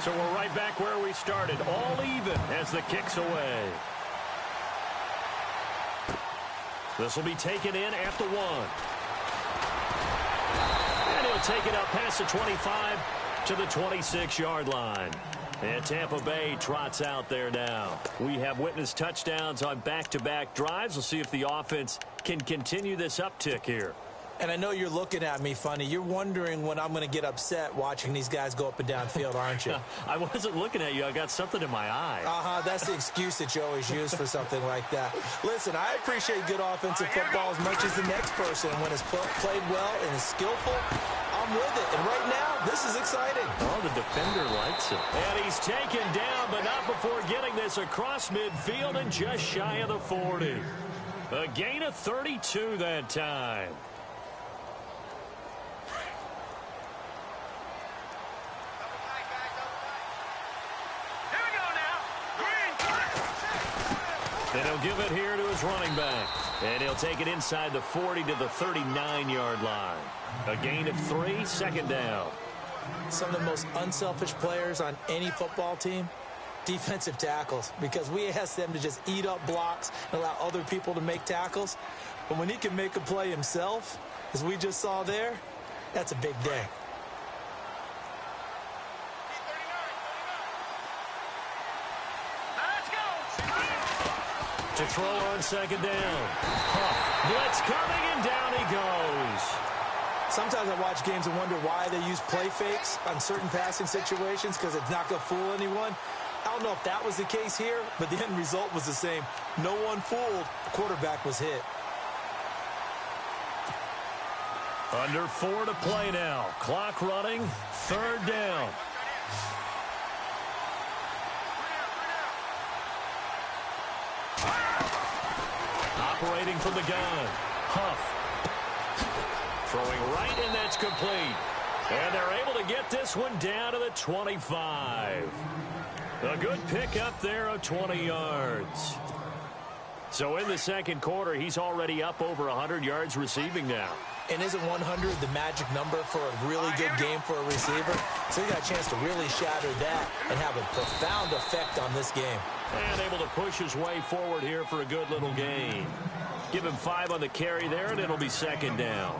So we're right back where we started, all even as the kick's away. This will be taken in at the 1. And he'll take it up past the 25 to the 26-yard line. And Tampa Bay trots out there now. We have witnessed touchdowns on back-to-back drives. We'll see if the offense can continue this uptick here. And I know you're looking at me funny. You're wondering when I'm going to get upset watching these guys go up and down field, aren't you? I wasn't looking at you. I got something in my eye. That's the excuse that you always use for something like that. Listen, I appreciate good offensive football as much as the next person. When it's played well and is skillful, I'm with it. And right now, this is exciting. Oh, the defender likes it. And he's taken down, but not before getting this across midfield and just shy of the 40. A gain of 32 that time. And he'll give it here to his running back. And he'll take it inside the 40 to the 39-yard line. A gain of 3, second down. Some of the most unselfish players on any football team, defensive tackles, because we ask them to just eat up blocks and allow other people to make tackles. But when he can make a play himself, as we just saw there, that's a big day. To throw on second down. Blitz coming, and down he goes. Sometimes I watch games and wonder why they use play fakes on certain passing situations, because it's not going to fool anyone. I don't know if that was the case here, but the end result was the same. No one fooled. The quarterback was hit. Under 4 to play now. Clock running. Third down. Operating from the gun. Huff. Throwing right, and that's complete. And they're able to get this one down to the 25. A good pick up there of 20 yards. So in the second quarter, he's already up over 100 yards receiving now. And isn't 100 the magic number for a really good game for a receiver? So he got a chance to really shatter that and have a profound effect on this game. And able to push his way forward here for a good little gain. Give him 5 on the carry there, and it'll be second down.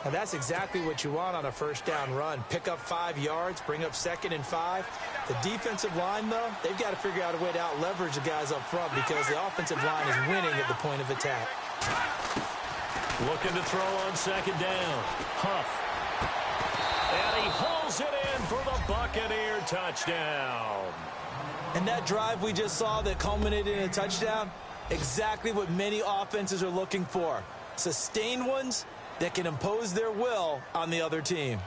And that's exactly what you want on a first down run. Pick up 5 yards, bring up second and 5. The defensive line, though, they've got to figure out a way to out-leverage the guys up front because the offensive line is winning at the point of attack. Looking to throw on second down. Huff. And he hauls it in for the Buccaneer touchdown. And that drive we just saw that culminated in a touchdown, exactly what many offenses are looking for. Sustained ones that can impose their will on the other team.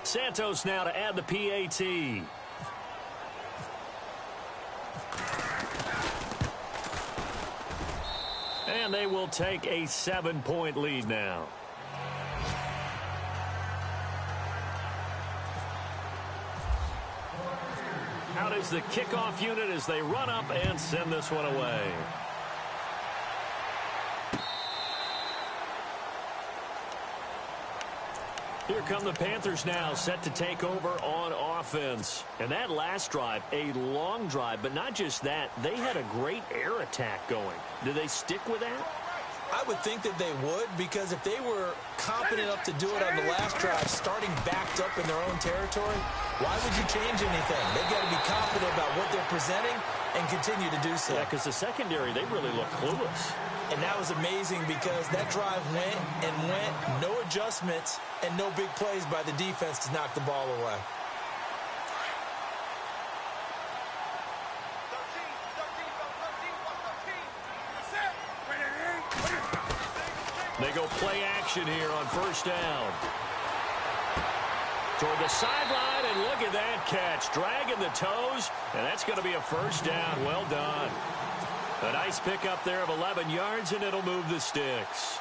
Santos now to add the PAT. And they will take a 7-point lead now. Out is the kickoff unit as they run up and send this one away. Here come the Panthers now, set to take over on offense. And that last drive, a long drive, but not just that. They had a great air attack going. Do they stick with that? I would think that they would, because if they were confident enough to do it on the last drive, starting backed up in their own territory, why would you change anything? They've got to be confident about what they're presenting and continue to do so. Yeah, because the secondary, they really look clueless. And that was amazing because that drive went and went, no adjustments, and no big plays by the defense to knock the ball away. They go play action here on first down. Toward the sideline, and look at that catch. Dragging the toes, and that's going to be a first down. Well done. A nice pickup there of 11 yards, and it'll move the sticks.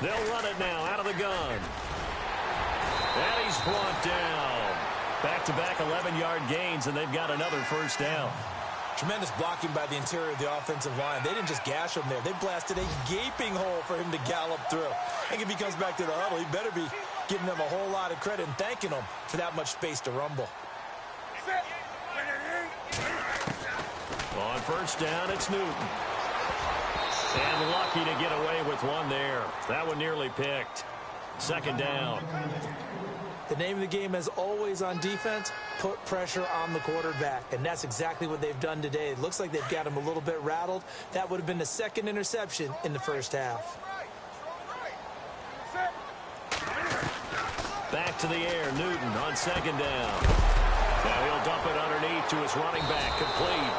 They'll run it now out of the gun. And he's brought down. Back-to-back 11-yard gains, and they've got another first down. Tremendous blocking by the interior of the offensive line. They didn't just gash him there. They blasted a gaping hole for him to gallop through. I think if he comes back to the huddle, he better be giving them a whole lot of credit and thanking them for that much space to rumble. On first down, it's Newton. And lucky to get away with one there. That one nearly picked. Second down. The name of the game, as always on defense, put pressure on the quarterback. And that's exactly what they've done today. It looks like they've got him a little bit rattled. That would have been the second interception in the first half. Back to the air, Newton on second down. Now he'll dump it underneath to his running back, complete.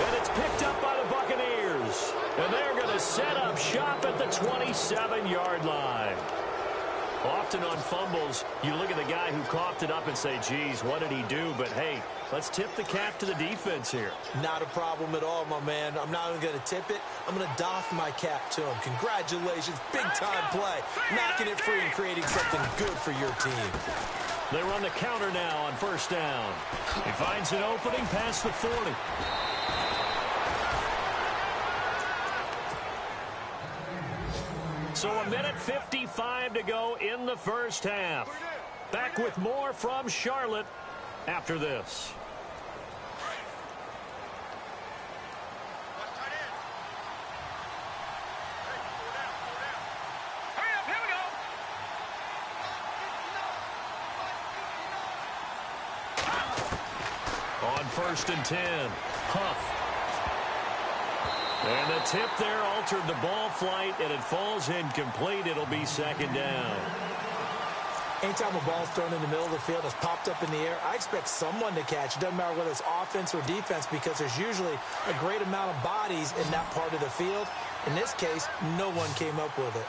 And it's picked up by the Buccaneers. And they're going to set up shop at the 27-yard line. Often on fumbles, you look at the guy who coughed it up and say, geez, what did he do? But, hey, let's tip the cap to the defense here. Not a problem at all, my man. I'm not even going to tip it. I'm going to doff my cap to him. Congratulations. Big-time play. Knocking it free and creating something good for your team. They run the counter now on first down. He finds an opening past the 40. So a minute 55 to go in the first half. Back with more from Charlotte after this. On first and 10, Huff. And the tip there altered the ball flight, and it falls incomplete. It'll be second down. Anytime a ball's thrown in the middle of the field, it's popped up in the air, I expect someone to catch. It doesn't matter whether it's offense or defense, because there's usually a great amount of bodies in that part of the field. In this case, no one came up with it.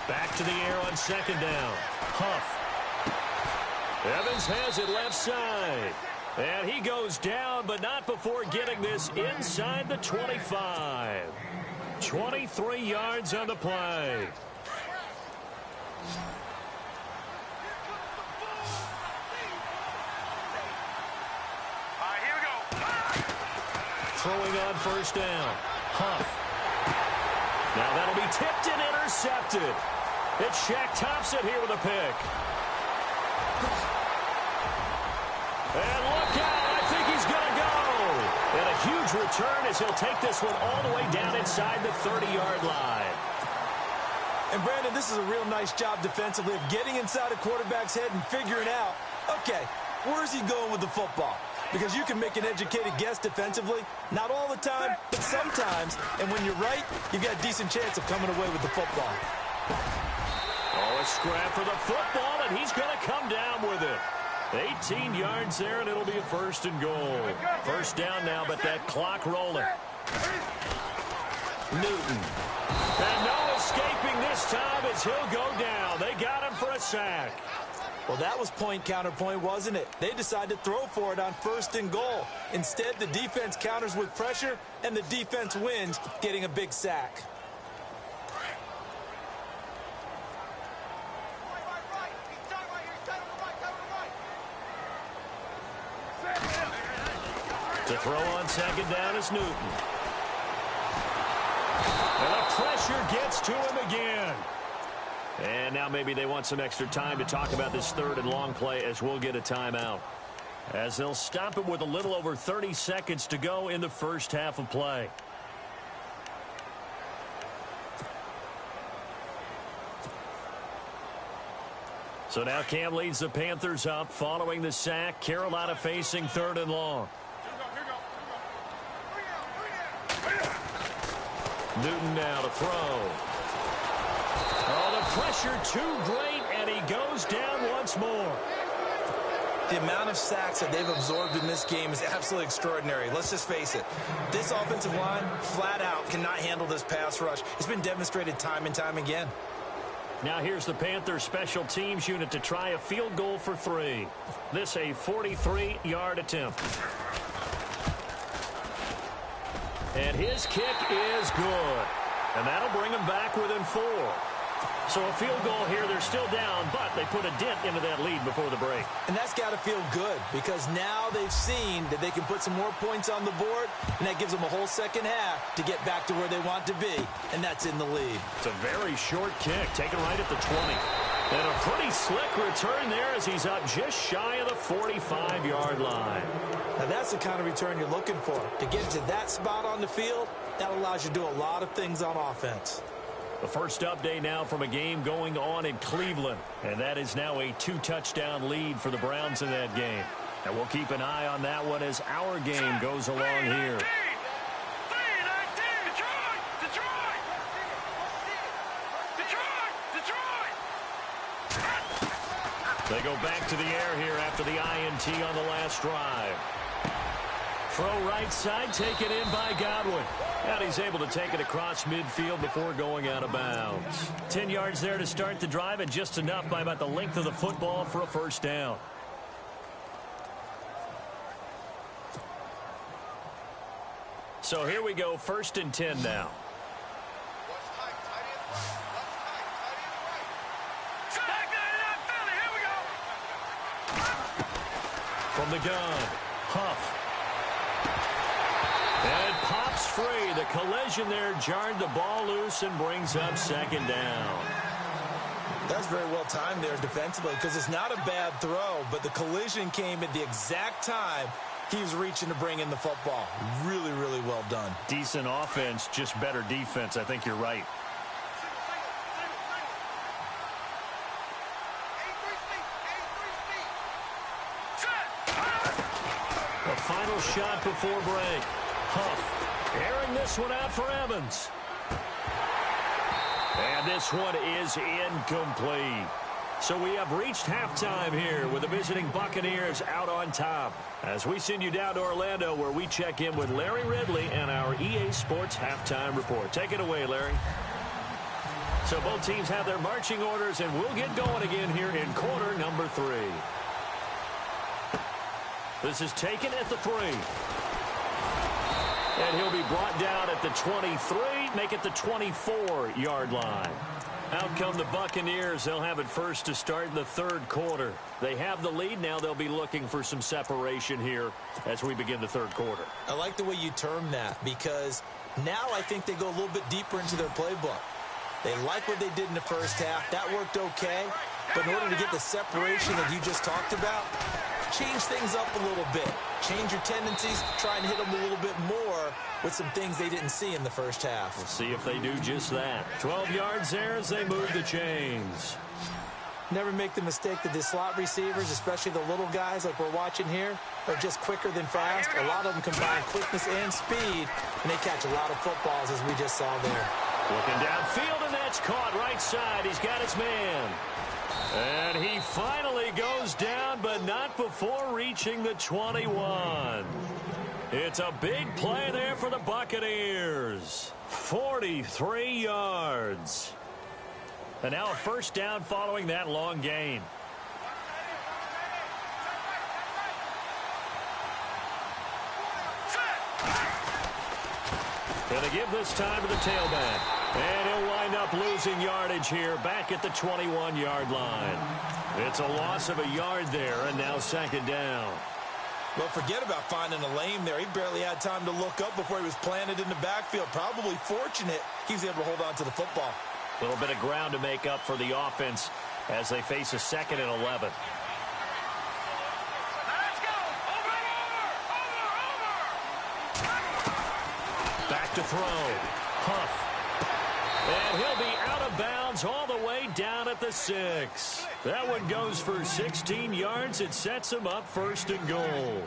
Back to the air on second down. Huff. Evans has it left side. And he goes down, but not before getting this inside the 25. 23 yards on the play. Here we go. Throwing on first down. Huff. Now that'll be tipped and intercepted. It's Shaq Thompson here with a pick. And look out, I think he's going to go. And a huge return as he'll take this one all the way down inside the 30-yard line. And, Brandon, this is a real nice job defensively of getting inside a quarterback's head and figuring out, okay, where's he going with the football? Because you can make an educated guess defensively, not all the time, but sometimes. And when you're right, you've got a decent chance of coming away with the football. Oh, a scrap for the football, and he's going to come down with it. 18 yards there, and it'll be a first and goal. First down now, but that clock rolling. Newton. And no escaping this time as he'll go down. They got him for a sack. Well, that was point counterpoint, wasn't it? They decided to throw for it on first and goal. Instead, the defense counters with pressure, and the defense wins, getting a big sack. To throw on second down is Newton. And the pressure gets to him again. And now maybe they want some extra time to talk about this third and long play as we'll get a timeout. As they'll stop him with a little over 30 seconds to go in the first half of play. So now Cam leads the Panthers up following the sack. Carolina facing third and long. Newton now to throw. Oh, the pressure too great, and he goes down once more. The amount of sacks that they've absorbed in this game is absolutely extraordinary. Let's just face it. This offensive line, flat out, cannot handle this pass rush. It's been demonstrated time and time again. Now here's the Panthers special teams unit to try a field goal for 3. This a 43-yard attempt. And his kick is good. And that'll bring him back within 4. So a field goal here, they're still down, but they put a dent into that lead before the break. And that's got to feel good because now they've seen that they can put some more points on the board, and that gives them a whole second half to get back to where they want to be, and that's in the lead. It's a very short kick, taken right at the 20. And a pretty slick return there as he's up just shy of the 45-yard line. Now that's the kind of return you're looking for. To get to that spot on the field, that allows you to do a lot of things on offense. The first update now from a game going on in Cleveland. And that is now a 2-touchdown lead for the Browns in that game. And we'll keep an eye on that one as our game goes along here. They go back to the air here after the INT on the last drive. Throw right side, taken in by Godwin. And he's able to take it across midfield before going out of bounds. 10 yards there to start the drive, and just enough by about the length of the football for a first down. So here we go, 1st and 10 now. From the gun, Huff. And pops free. The collision there jarred the ball loose and brings up 2nd down. That's very well timed there defensively because it's not a bad throw, but the collision came at the exact time he was reaching to bring in the football. Really, really well done. Decent offense, just better defense. I think you're right. The final shot before break. Huff airing this one out for Evans. And this one is incomplete. So we have reached halftime here with the visiting Buccaneers out on top. As we send you down to Orlando where we check in with Larry Ridley and our EA Sports Halftime Report. Take it away, Larry. So both teams have their marching orders, and we'll get going again here in quarter number 3. This is taken at the 3. And he'll be brought down at the 23, make it the 24-yard line. Out come the Buccaneers. They'll have it first to start in the 3rd quarter. They have the lead. Now they'll be looking for some separation here as we begin the 3rd quarter. I like the way you term that because now I think they go a little bit deeper into their playbook. They like what they did in the first half. That worked okay. But in order to get the separation that you just talked about, change things up a little bit. Change your tendencies, try and hit them a little bit more with some things they didn't see in the first half. We'll see if they do just that. 12 yards there as they move the chains. Never make the mistake that the slot receivers, especially the little guys like we're watching here, are just quicker than fast. A lot of them combine quickness and speed, and they catch a lot of footballs as we just saw there. Looking downfield, and that's caught right side. He's got his man. And he finally goes down, but not before reaching the 21. It's a big play there for the Buccaneers. 43 yards. And now a first down following that long gain. Going to give this time to the tailback. And he'll wind up losing yardage here back at the 21-yard line. It's a loss of a yard there, and now 2nd down. Well, forget about finding a lane there. He barely had time to look up before he was planted in the backfield. Probably fortunate he was able to hold on to the football. A little bit of ground to make up for the offense as they face a 2nd and 11. Back to throw. Huff. And he'll be out of bounds all the way down at the 6. That one goes for 16 yards. It sets him up 1st and goal.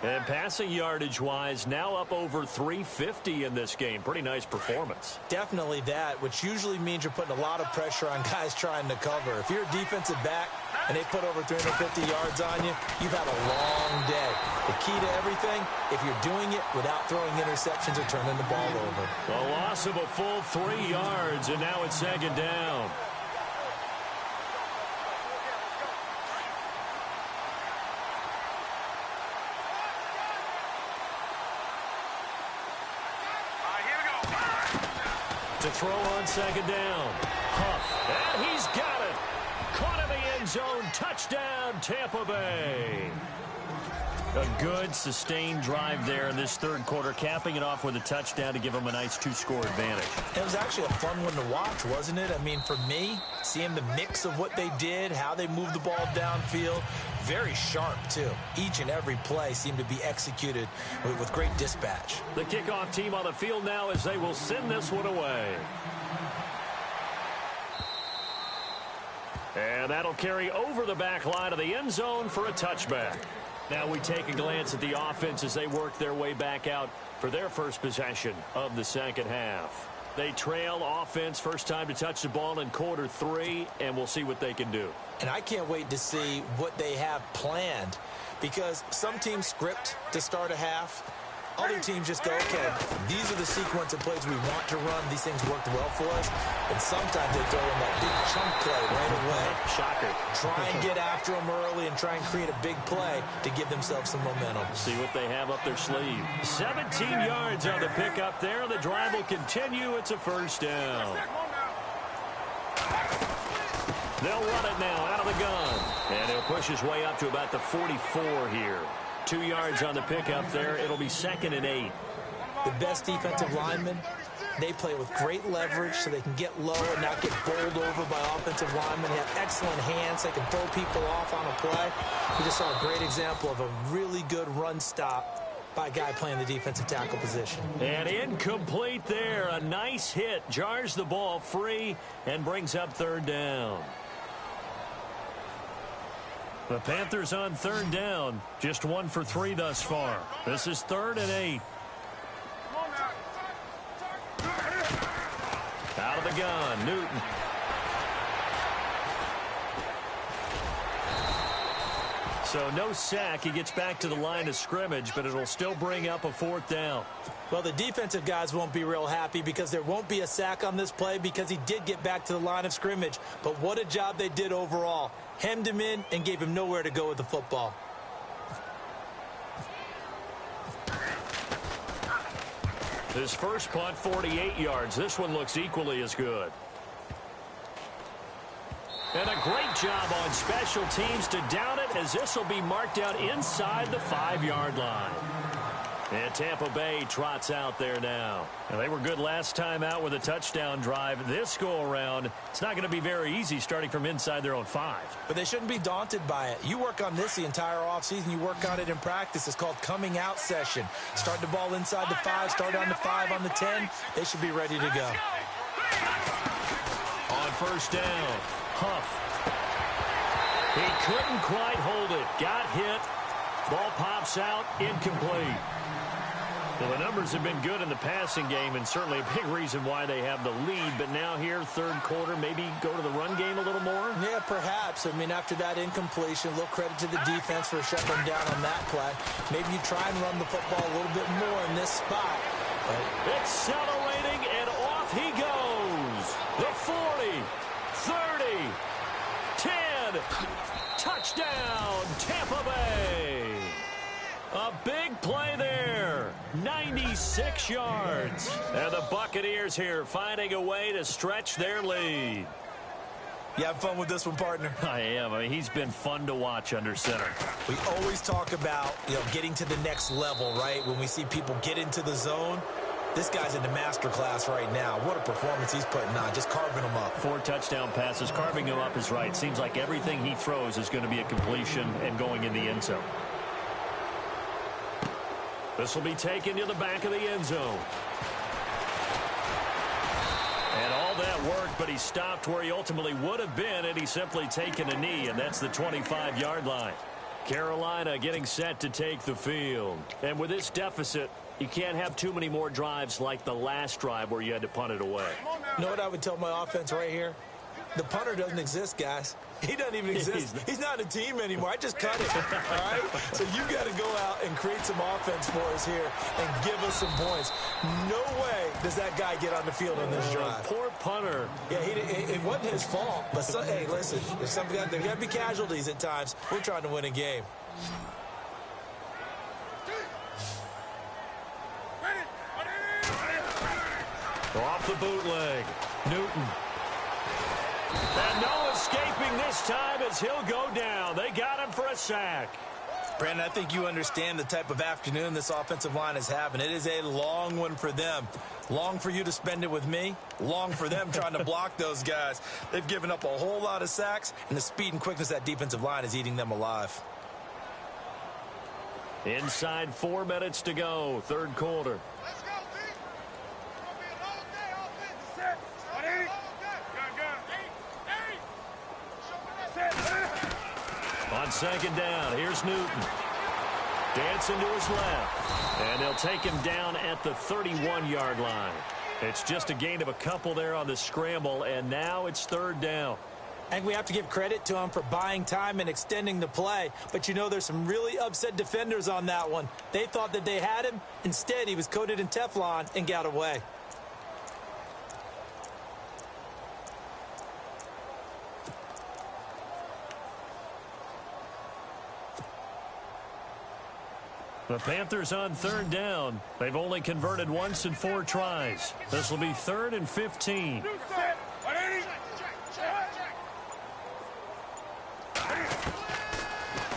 And passing yardage-wise, now up over 350 in this game. Pretty nice performance. Definitely that, which usually means you're putting a lot of pressure on guys trying to cover. If you're a defensive back and they put over 350 yards on you, you've had a long day. The key to everything, if you're doing it without throwing interceptions or turning the ball over. A loss of a full 3 yards, and now it's 2nd down. To throw on second down. Huff. And he's got it. Caught in the end zone. Touchdown, Tampa Bay. A good, sustained drive there in this third quarter, capping it off with a touchdown to give them a nice two-score advantage. It was actually a fun one to watch, wasn't it? I mean, for me, seeing the mix of what they did, how they moved the ball downfield, very sharp, too. Each and every play seemed to be executed with great dispatch. The kickoff team on the field now as they will send this one away. And that'll carry over the back line of the end zone for a touchback. Now we take a glance at the offense as they work their way back out for their first possession of the second half. They trail offense, first time to touch the ball in quarter 3, and we'll see what they can do. And I can't wait to see what they have planned, because some teams script to start a half. Other teams just go, okay, these are the sequence of plays we want to run. These things worked well for us. And sometimes they throw in that big chunk play right away. Shocker. Try and get after them early and try and create a big play to give themselves some momentum. See what they have up their sleeve. 17 yards on the pickup there. The drive will continue. It's a first down. They'll run it now out of the gun. And he'll push his way up to about the 44 here. 2 yards on the pickup there. It'll be 2nd and 8. The best defensive linemen, they play with great leverage so they can get low and not get bowled over by offensive linemen. They have excellent hands. They can throw people off on a play. We just saw a great example of a really good run stop by a guy playing the defensive tackle position. And incomplete there. A nice hit. Jars the ball free and brings up third down. The Panthers on third down, just 1 for 3 thus far. This is 3rd and 8. Out of the gun, Newton. So no sack. He gets back to the line of scrimmage, but it'll still bring up a 4th down. Well, the defensive guys won't be real happy because there won't be a sack on this play because he did get back to the line of scrimmage. But what a job they did overall. Hemmed him in and gave him nowhere to go with the football. His first punt, 48 yards. This one looks equally as good. And a great job on special teams to down it as this will be marked out inside the 5-yard line. And Tampa Bay trots out there now. And they were good last time out with a touchdown drive. This go-around, it's not going to be very easy starting from inside their own 5. But they shouldn't be daunted by it. You work on this the entire offseason. You work on it in practice. It's called coming out session. Start the ball inside the 5, start on the 5, on the 10. They should be ready to go. On first down, Huff. He couldn't quite hold it. Got hit. Ball pops out, incomplete. Well, the numbers have been good in the passing game, and certainly a big reason why they have the lead. But now here, third quarter, maybe go to the run game a little more? Yeah, perhaps. I mean, after that incompletion, a little credit to the defense for shutting them down on that play. Maybe you try and run the football a little bit more in this spot. Accelerating, and off he goes. The 40, 30, 10. Touchdown, Tampa Bay. A big play there. 96 yards. And the Buccaneers here finding a way to stretch their lead. You have fun with this one, partner? I am. I mean, he's been fun to watch under center. We always talk about, getting to the next level, right? When we see people get into the zone. This guy's in the master class right now. What a performance he's putting on, just carving them up. 4 touchdown passes. Carving them up is right. Seems like everything he throws is going to be a completion and going in the end zone. This will be taken to the back of the end zone. And all that worked, but he stopped where he ultimately would have been, and he's simply taken a knee, and that's the 25-yard line. Carolina getting set to take the field. And with this deficit, you can't have too many more drives like the last drive where you had to punt it away. You know what I would tell my offense right here? The punter doesn't exist, guys. He doesn't even exist. He's not a team anymore. I just cut it, all right? So you got to go out and create some offense for us here and give us some points. No way does that guy get on the field on this drive. Poor punter. Yeah, it wasn't his fault. But, hey, listen, there got to be casualties at times. We're trying to win a game. Off the bootleg. Newton. And no escaping this time as he'll go down. They got him for a sack. Brandon, I think you understand the type of afternoon this offensive line is having. It is a long one for them. Long for you to spend it with me. Long for them trying to block those guys. They've given up a whole lot of sacks, and the speed and quickness of that defensive line is eating them alive. Inside 4 minutes to go, third quarter. Let's go, B. It's going to be an all day offense. On second down, here's Newton. Dancing to his left. And they'll take him down at the 31-yard line. It's just a gain of a couple there on the scramble, and now it's third down. And we have to give credit to him for buying time and extending the play. But, you know, there's some really upset defenders on that one. They thought that they had him. Instead, he was coated in Teflon and got away. The Panthers on third down. They've only converted once in 4 tries. This will be 3rd and 15.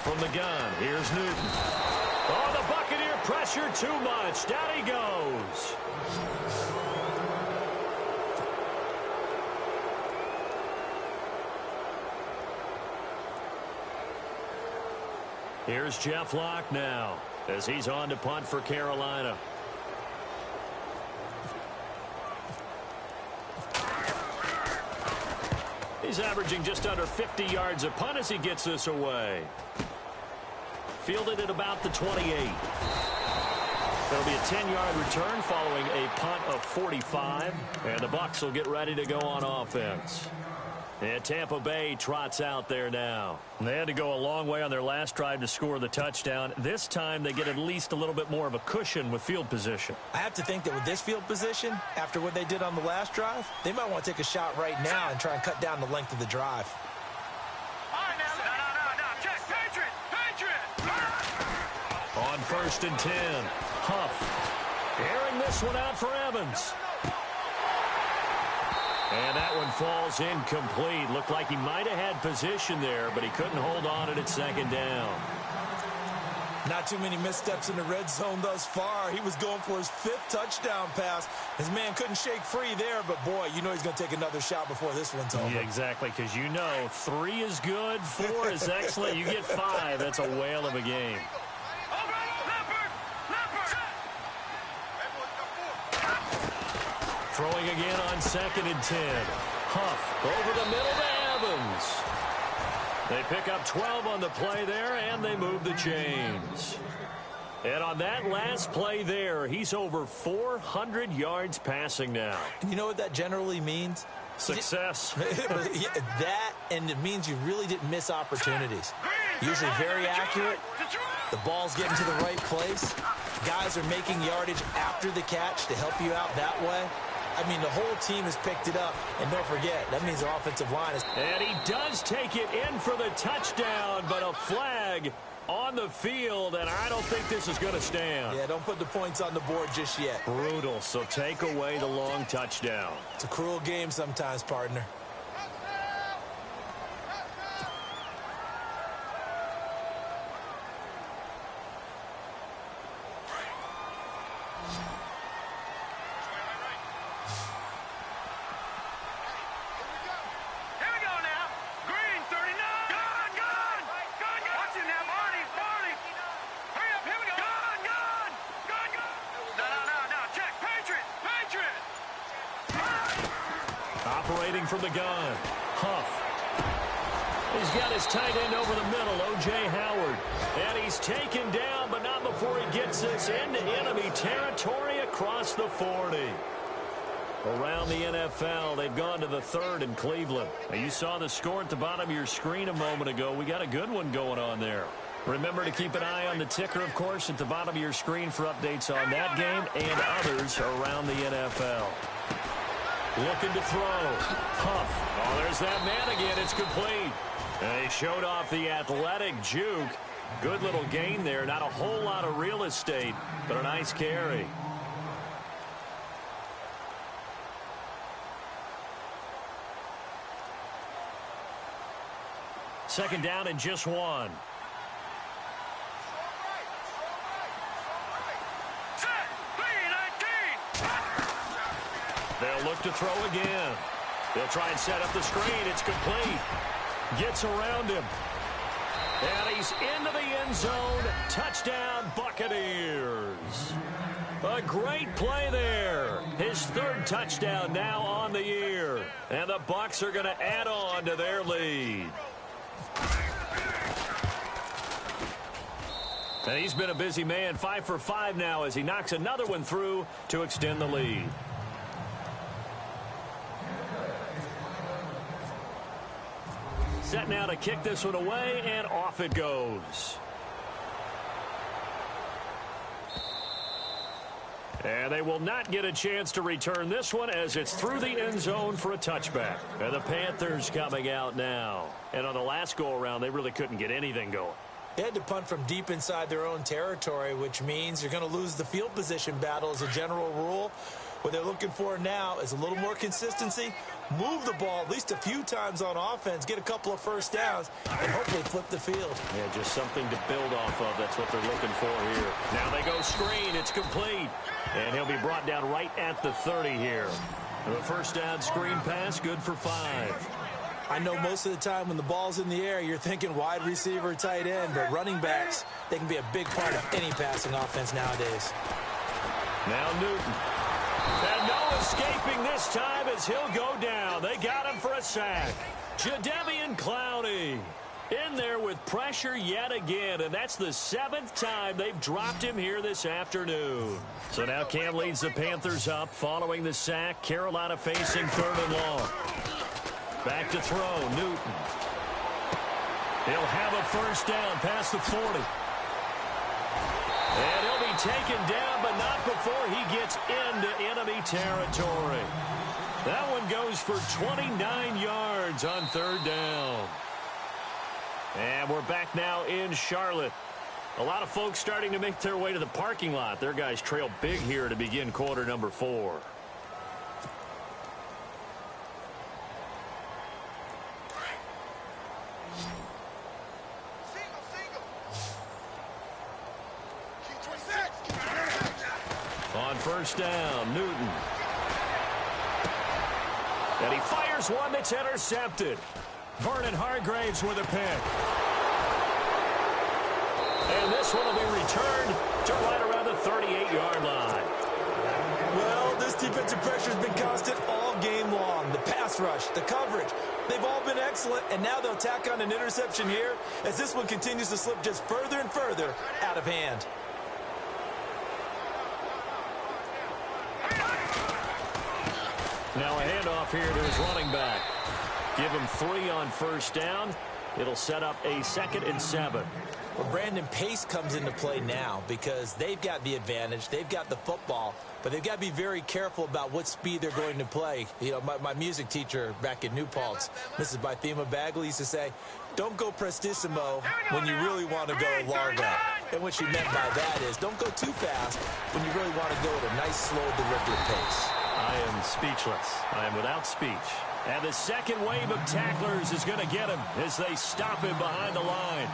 From the gun, here's Newton. Oh, the Buccaneer pressure too much. Down he goes. Here's Jeff Locke now as he's on to punt for Carolina. He's averaging just under 50 yards a punt as he gets this away. Fielded at about the 28. There'll be a 10-yard return following a punt of 45. And the Bucs will get ready to go on offense. And Tampa Bay trots out there now. They had to go a long way on their last drive to score the touchdown. This time they get at least a little bit more of a cushion with field position. I have to think that with this field position, after what they did on the last drive, they might want to take a shot right now and try and cut down the length of the drive. On 1st and 10, Huff airing this one out for Evans. And that one falls incomplete. Looked like he might have had position there, but he couldn't hold on it at second down. Not too many missteps in the red zone thus far. He was going for his 5th touchdown pass. His man couldn't shake free there, but boy, you know he's going to take another shot before this one's over. Yeah, exactly, because you know 3 is good, 4 is excellent. You get 5, that's a whale of a game. Throwing again on 2nd and 10. Huff over the middle to Evans. They pick up 12 on the play there, and they move the chains. And on that last play there, he's over 400 yards passing now. You know what that generally means? Success. That, and it means you really didn't miss opportunities. Usually very accurate. The ball's getting to the right place. Guys are making yardage after the catch to help you out that way. I mean, the whole team has picked it up. And don't forget, that means the offensive line is... And he does take it in for the touchdown, but a flag on the field, and I don't think this is going to stand. Yeah, don't put the points on the board just yet. Brutal, so take away the long touchdown. It's a cruel game sometimes, partner. Operating from the gun, Huff. He's got his tight end over the middle, O.J. Howard. And he's taken down, but not before he gets this into enemy territory across the 40. Around the NFL, they've gone to the 3rd in Cleveland. Now, you saw the score at the bottom of your screen a moment ago. We got a good one going on there. Remember to keep an eye on the ticker, of course, at the bottom of your screen for updates on that game and others around the NFL. Looking to throw. Huff. Oh, there's that man again. It's complete. And he showed off the athletic juke. Good little gain there. Not a whole lot of real estate, but a nice carry. second down and just one. They'll look to throw again. They'll try and set up the screen. It's complete. Gets around him. And he's into the end zone. Touchdown, Buccaneers. A great play there. His third touchdown now on the year. And the Bucs are going to add on to their lead. And he's been a busy man, 5 for 5 now as he knocks another one through to extend the lead. Set now to kick this one away, and off it goes. And they will not get a chance to return this one as it's through the end zone for a touchback. And the Panthers coming out now. And on the last go-around, they really couldn't get anything going. They had to punt from deep inside their own territory, which means you're going to lose the field position battle as a general rule. What they're looking for now is a little more consistency, move the ball at least a few times on offense, get a couple of first downs, and hopefully flip the field. Yeah, just something to build off of. That's what they're looking for here. Now they go screen. It's complete. And he'll be brought down right at the 30 here. The first down screen pass, good for 5. I know most of the time when the ball's in the air, you're thinking wide receiver, tight end, but running backs, they can be a big part of any passing offense nowadays. Now Newton. And no escaping this time as he'll go down. They got him for a sack. Jadeveon Clowney in there with pressure yet again, and that's the 7th time they've dropped him here this afternoon. So now Cam leads the Panthers up following the sack. Carolina facing 3rd and long. Back to throw, Newton. He'll have a first down past the 40. And he'll be taken down, but not before he gets into enemy territory. That one goes for 29 yards on 3rd down. And we're back now in Charlotte. A lot of folks starting to make their way to the parking lot. Their guys trail big here to begin quarter number 4. On first down, Newton. And he fires one that's intercepted. Vernon Hargraves with a pick. And this one will be returned to right around the 38-yard line. Well, this defensive pressure has been constant all game long. The pass rush, the coverage, they've all been excellent, and now they'll tack on an interception here as this one continues to slip just further and further out of hand. Now a handoff here to his running back. Give him 3 on first down. It'll set up a 2nd and 7. Well, Brandon, pace comes into play now because they've got the advantage. They've got the football, but they've got to be very careful about what speed they're going to play. You know, my music teacher back in New Paltz, Mrs. Bythema Bagley, used to say, don't go prestissimo when you really want to go largo. And what she meant by that is don't go too fast when you really want to go at a nice, slow, deliberate pace. I am speechless. I am without speech. And the second wave of tacklers is going to get him as they stop him behind the line.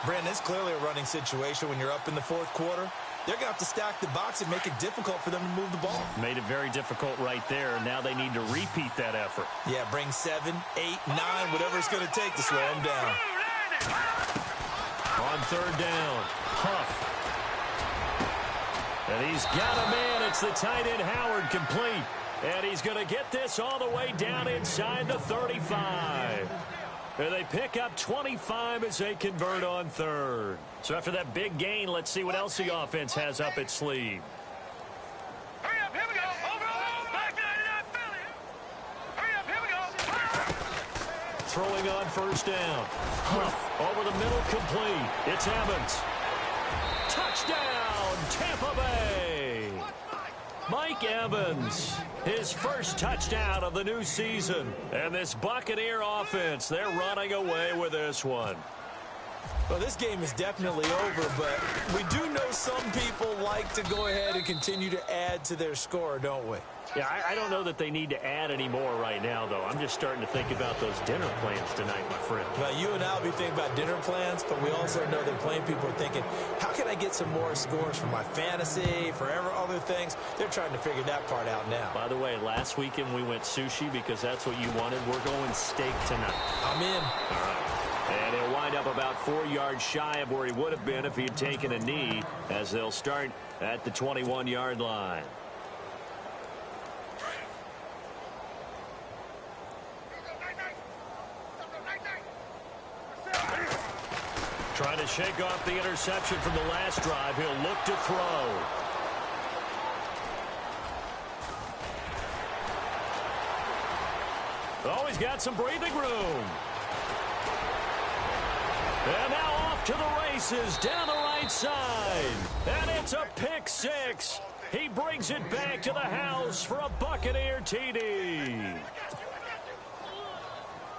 Brandon, it's clearly a running situation when you're up in the 4th quarter. They're going to have to stack the box and make it difficult for them to move the ball. Made it very difficult right there. Now they need to repeat that effort. Yeah, bring 7, 8, 9, whatever it's going to take to slow them down. On 3rd down, Huff. And he's got a man. It's the tight end Howard complete. And he's going to get this all the way down inside the 35. And they pick up 25 as they convert on 3rd. So after that big gain, let's see what else the offense has up its sleeve. Hurry up, here we go. Over, back 99, Philly. Hurry up, here we go. Throwing on first down. Huff over the middle, complete. It's Evans. Touchdown, Tampa Bay. Mike Evans, his first touchdown of the new season. And this Buccaneer offense, they're running away with this one. Well, this game is definitely over, but we do know some people like to go ahead and continue to add to their score, don't we? Yeah, I don't know that they need to add any more right now, though. I'm just starting to think about those dinner plans tonight, my friend. Well, you and I will be thinking about dinner plans, but we also know that playing people are thinking, how can I get some more scores for my fantasy, for other things? They're trying to figure that part out now. By the way, last weekend we went sushi because that's what you wanted. We're going steak tonight. I'm in. All right. And he'll wind up about 4 yards shy of where he would have been if he had taken a knee, as they'll start at the 21-yard line. Trying to shake off the interception from the last drive. He'll look to throw. Oh, he's got some breathing room. And now off to the races down the right side. And it's a pick six. He brings it back to the house for a Buccaneer TD.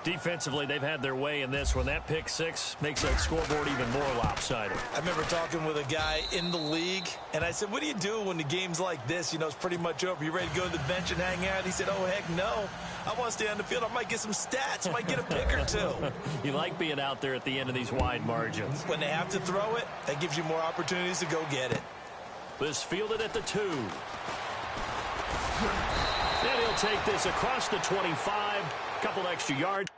Defensively, they've had their way in this one. That pick six makes that scoreboard even more lopsided. I remember talking with a guy in the league, and I said, what do you do when the game's like this? You know, it's pretty much over. You ready to go to the bench and hang out? He said, oh, heck no. I want to stay on the field. I might get some stats. I might get a pick or two. You like being out there at the end of these wide margins. When they have to throw it, that gives you more opportunities to go get it. This fielded at the 2. And he'll take this across the 25. Couple extra yards.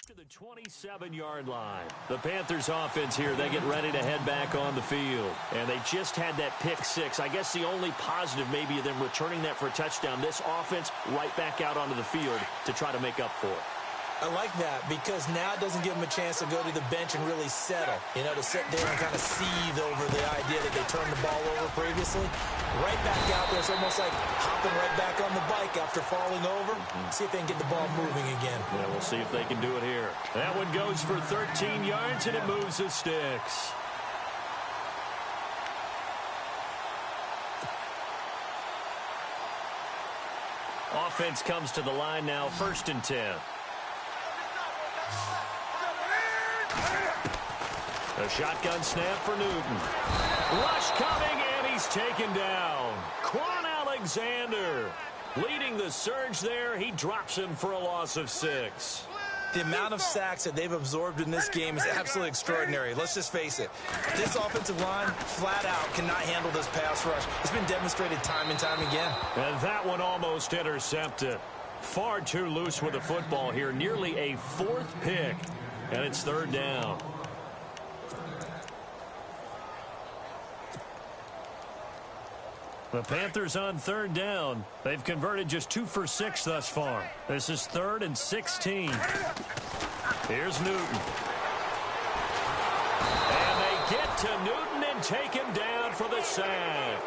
To the 27-yard line. The Panthers offense here, they get ready to head back on the field. And they just had that pick six. I guess the only positive maybe of them returning that for a touchdown. This offense right back out onto the field to try to make up for it. I like that because now it doesn't give them a chance to go to the bench and really settle, you know, to sit there and kind of seethe over the idea that they turned the ball over previously. Right back out there, it's almost like hopping right back on the bike after falling over. See if they can get the ball moving again. Yeah, we'll see if they can do it here. That one goes for 13 yards, and it moves the sticks. Offense comes to the line now, 1st and 10. A shotgun snap for Newton. Rush coming, and he's taken down. Quan Alexander leading the surge there. He drops him for a loss of 6. The amount of sacks that they've absorbed in this game is absolutely extraordinary. Let's just face it. This offensive line, flat out, cannot handle this pass rush. It's been demonstrated time and time again. And that one almost intercepted. Far too loose with the football here. Nearly a 4th pick, and it's 3rd down. The Panthers on 3rd down. They've converted just 2 for 6 thus far. This is 3rd and 16. Here's Newton. And they get to Newton and take him down for the sack.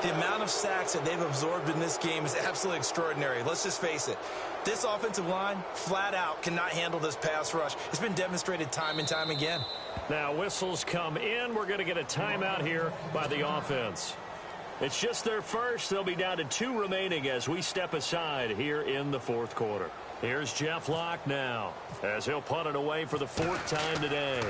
The amount of sacks that they've absorbed in this game is absolutely extraordinary. Let's just face it. This offensive line, flat out, cannot handle this pass rush. It's been demonstrated time and time again. Now whistles come in. We're going to get a timeout here by the offense. It's just their first. They'll be down to 2 remaining as we step aside here in the fourth quarter. Here's Jeff Locke now as he'll punt it away for the 4th time today.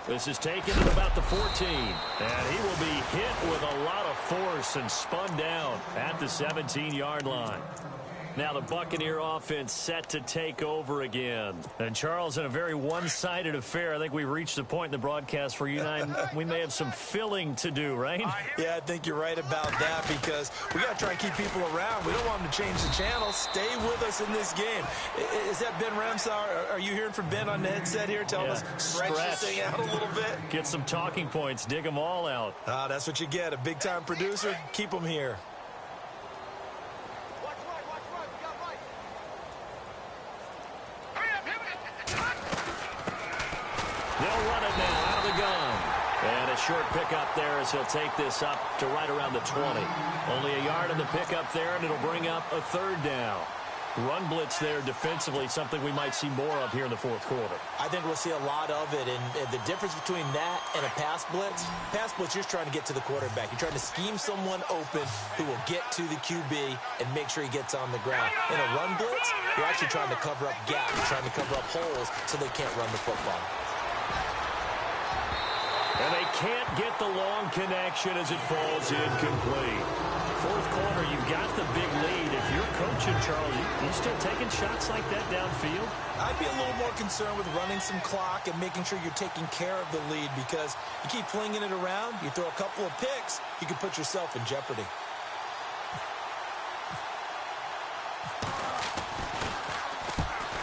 This is taken at about the 14. And he will be hit with a lot of force and spun down at the 17-yard line. Now the Buccaneer offense set to take over again. And Charles, in a very one-sided affair, I think we've reached a point in the broadcast where you and I, we may have some filling to do, right? Yeah, I think you're right about that because we got to try and keep people around. We don't want them to change the channel. Stay with us in this game. Is that Ben Ramsar? Are you hearing from Ben on the headset here? Telling us stretch this thing out a little bit? Get some talking points. Dig them all out. That's what you get. A big-time producer. Keep them here. They'll run it now out of the gun. And a short pickup there as he'll take this up to right around the 20. Only a yard in the pickup there, and it'll bring up a 3rd down. Run blitz there defensively, something we might see more of here in the fourth quarter. I think we'll see a lot of it, and the difference between that and a pass blitz, you're trying to get to the quarterback. You're trying to scheme someone open who will get to the QB and make sure he gets on the ground. In a run blitz, you're actually trying to cover up gaps, trying to cover up holes so they can't run the football. And they can't get the long connection as it falls incomplete. Fourth quarter, you've got the big lead. If you're coaching, Charles, you still taking shots like that downfield? I'd be a little more concerned with running some clock and making sure you're taking care of the lead because you keep flinging it around, you throw a couple of picks, you can put yourself in jeopardy.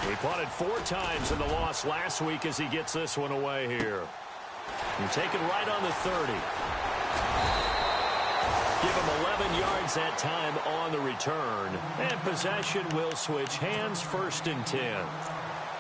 He punted 4 times in the loss last week as he gets this one away here. You take it right on the 30. Give him 11 yards that time on the return. And possession will switch hands, 1st and 10.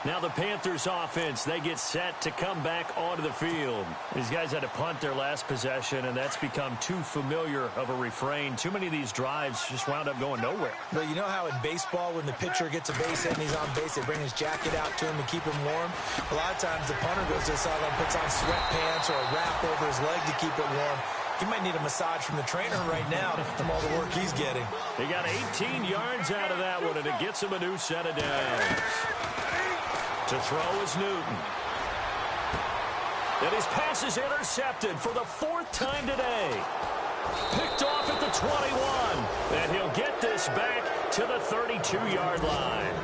Now the Panthers offense, they get set to come back onto the field. These guys had to punt their last possession, and that's become too familiar of a refrain. Too many of these drives just wound up going nowhere. But you know how in baseball, when the pitcher gets a base hit and he's on base, they bring his jacket out to him to keep him warm? A lot of times the punter goes to the sideline, puts on sweatpants or a wrap over his leg to keep it warm. He might need a massage from the trainer right now from all the work he's getting. He got 18 yards out of that one, and it gets him a new set of downs. To throw is Newton. And his pass is intercepted for the 4th time today. Picked off at the 21. And he'll get this back to the 32-yard line.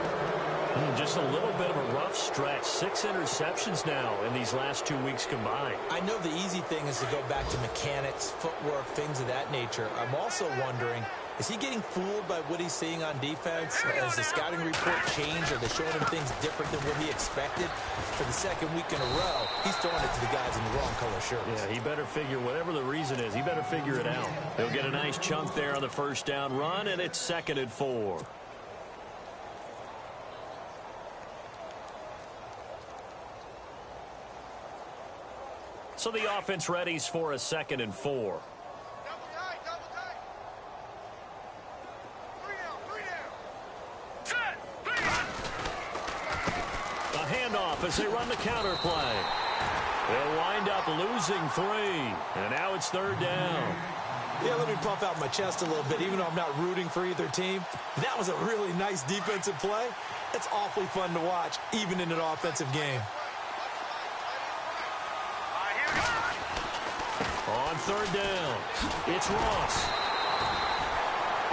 Just a little bit of a rough stretch. 6 interceptions now in these last 2 weeks combined. I know the easy thing is to go back to mechanics, footwork, things of that nature. I'm also wondering, is he getting fooled by what he's seeing on defense? Has the scouting report changed? Are they showing him things different than what he expected? For the 2nd week in a row, he's throwing it to the guys in the wrong color shirts. Yeah, he better figure, whatever the reason is, he better figure it out. He'll get a nice chunk there on the 1st down run, and it's 2nd and 4. So the offense readies for a 2nd and 4. A handoff as they run the counter play. They'll wind up losing 3. And now it's 3rd down. Yeah, let me puff out my chest a little bit, even though I'm not rooting for either team. That was a really nice defensive play. It's awfully fun to watch, even in an offensive game. On 3rd down, it's Ross.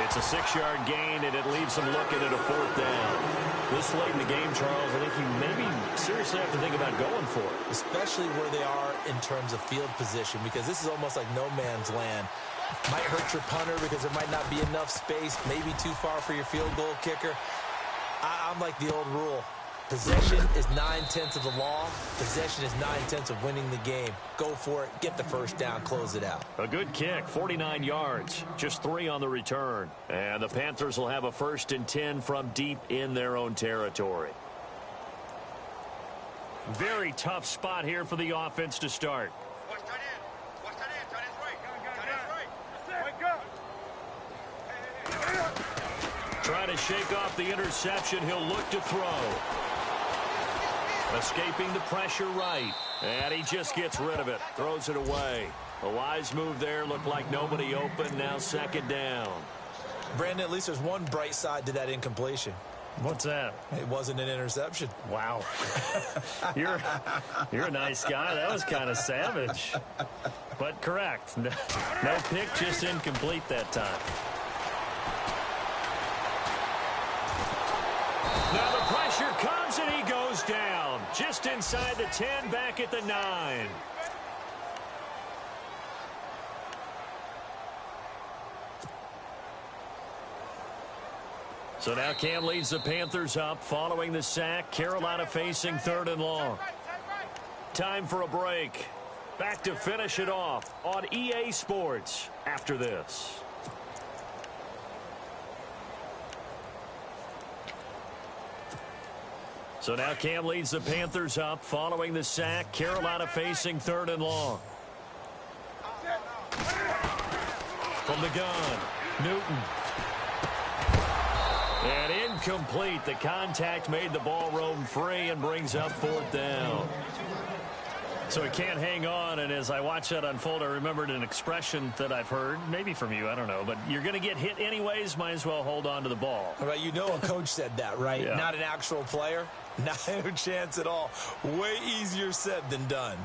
It's a 6-yard gain, and it leaves them looking at a 4th down. This late in the game, Charles, I think you maybe seriously have to think about going for it. Especially where they are in terms of field position, because this is almost like no man's land. Might hurt your punter because there might not be enough space, maybe too far for your field goal kicker. I'm like the old rule. Possession is 9/10 of the law. Possession is 9/10 of winning the game. Go for it. Get the 1st down. Close it out. A good kick, 49 yards. Just 3 on the return. And the Panthers will have a 1st and 10 from deep in their own territory. Very tough spot here for the offense to start. Trying to shake off the interception. He'll look to throw. Escaping the pressure right. And he just gets rid of it, throws it away. A wise move there, looked like nobody open, now second down. Brandon, at least there's one bright side to that incompletion. What's that? It wasn't an interception. Wow. You're a nice guy. That was kind of savage. But correct. No pick, just incomplete that time. Now the pressure comes and he goes down. Just inside the 10, back at the 9. So now Cam leads the Panthers up following the sack. Carolina facing 3rd and long. Time for a break. Back to finish it off on EA Sports after this. So now Cam leads the Panthers up following the sack. Carolina facing 3rd and long. From the gun, Newton. And incomplete. The contact made the ball roam free and brings up 4th down. So he can't hang on, and as I watch that unfold, I remembered an expression that I've heard, maybe from you, I don't know, but you're going to get hit anyways, might as well hold on to the ball. Right, you know a coach said that, right? Yeah. Not an actual player. No chance at all. Way easier said than done.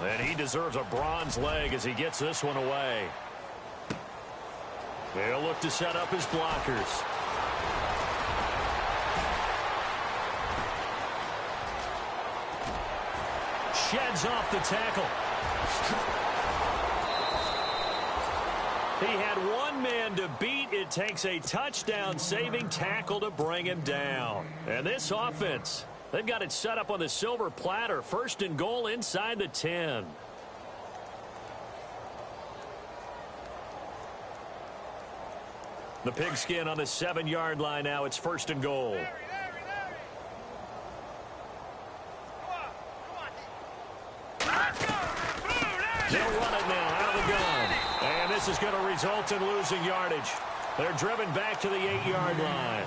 And he deserves a bronze leg as he gets this one away. They'll look to set up his blockers. Sheds off the tackle. He had one man to beat. It takes a touchdown-saving tackle to bring him down. And this offense, they've got it set up on the silver platter. 1st and goal inside the 10. The pigskin on the 7-yard line now. It's 1st and goal. They'll run it now out of the gun. And this is going to result in losing yardage. They're driven back to the 8-yard line.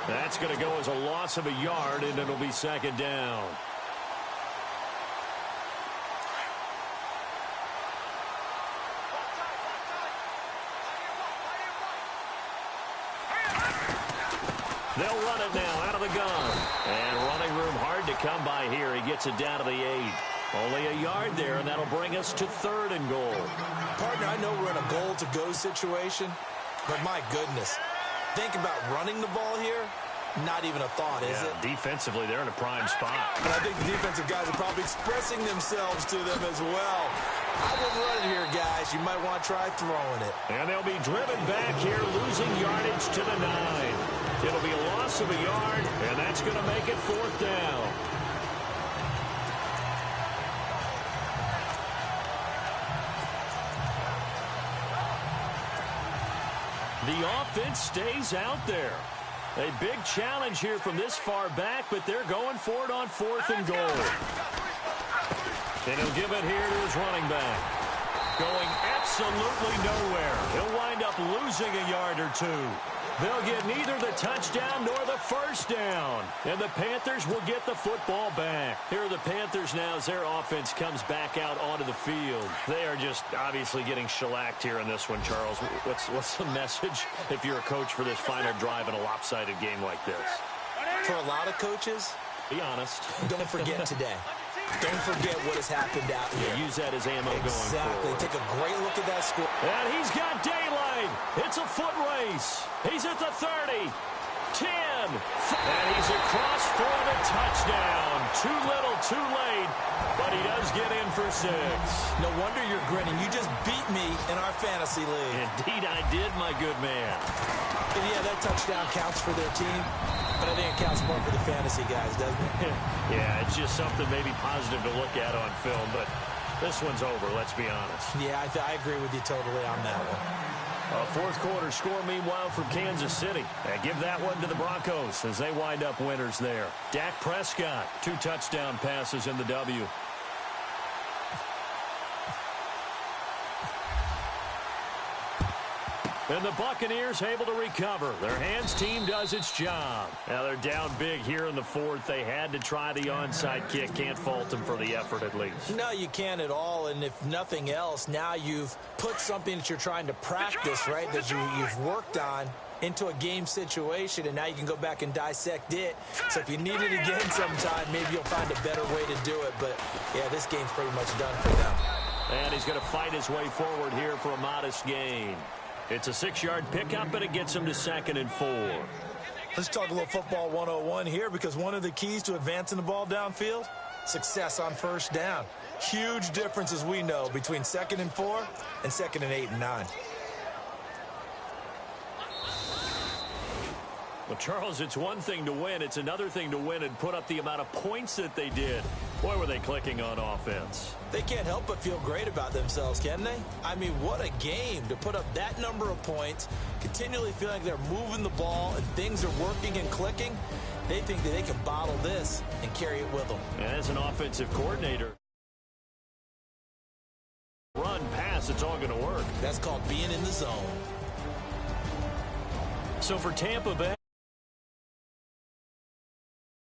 That's going to go as a loss of a yard, and it'll be 2nd down. They'll run it now out of the gun. And running room hard to come by here. He gets it down to the 8. Only a yard there, and that'll bring us to 3rd and goal. Partner, I know we're in a goal-to-go situation, but my goodness. Think about running the ball here. Not even a thought, is it? Defensively, they're in a prime spot. And I think the defensive guys are probably expressing themselves to them as well. I wouldn't run it here, guys. You might want to try throwing it. And they'll be driven back here, losing yardage to the 9. It'll be a loss of a yard, and that's going to make it 4th down. The offense stays out there. A big challenge here from this far back, but they're going for it on 4th and goal. And he'll give it here to his running back. Going absolutely nowhere. He'll wind up losing a yard or 2. They'll get neither the touchdown nor the 1st down. And the Panthers will get the football back. Here are the Panthers now as their offense comes back out onto the field. They are just obviously getting shellacked here in this one, Charles. What's the message if you're a coach for this final drive in a lopsided game like this? For a lot of coaches, be honest. Don't forget today. Don't forget what has happened out here. Use that as ammo going Exactly. forward. Take a great look at that score. And he's got daylight. It's a foot race. He's at the 30. 10. And he's across for the touchdown. Too little, too late. But he does get in for 6. No wonder you're grinning. You just beat me in our fantasy league. Indeed I did, my good man. And yeah, that touchdown counts for their team. But I think it counts more for the fantasy guys, doesn't it? Yeah, it's just something maybe positive to look at on film. But this one's over, let's be honest. Yeah, I agree with you totally on that one. A 4th quarter score, meanwhile, from Kansas City. And give that one to the Broncos as they wind up winners there. Dak Prescott, 2 touchdown passes in the W. And the Buccaneers able to recover. Their hands team does its job. Now they're down big here in the fourth. They had to try the onside kick. Can't fault them for the effort at least. No, you can't at all. And if nothing else, now you've put something that you're trying to practice, right, that you've worked on into a game situation, and now you can go back and dissect it. So if you need it again sometime, maybe you'll find a better way to do it. But, yeah, this game's pretty much done for them. And he's going to fight his way forward here for a modest gain. It's a 6-yard pickup, and it gets him to 2nd and 4. Let's talk a little football 101 here, because one of the keys to advancing the ball downfield, success on first down. Huge difference, as we know, between 2nd and 4 and 2nd and 8 and 9. Well, Charles, it's one thing to win. It's another thing to win and put up the amount of points that they did. Boy, were they clicking on offense. They can't help but feel great about themselves, can they? I mean, what a game to put up that number of points, continually feeling like they're moving the ball and things are working and clicking. They think that they can bottle this and carry it with them. And as an offensive coordinator, run, pass, it's all going to work. That's called being in the zone. So for Tampa Bay,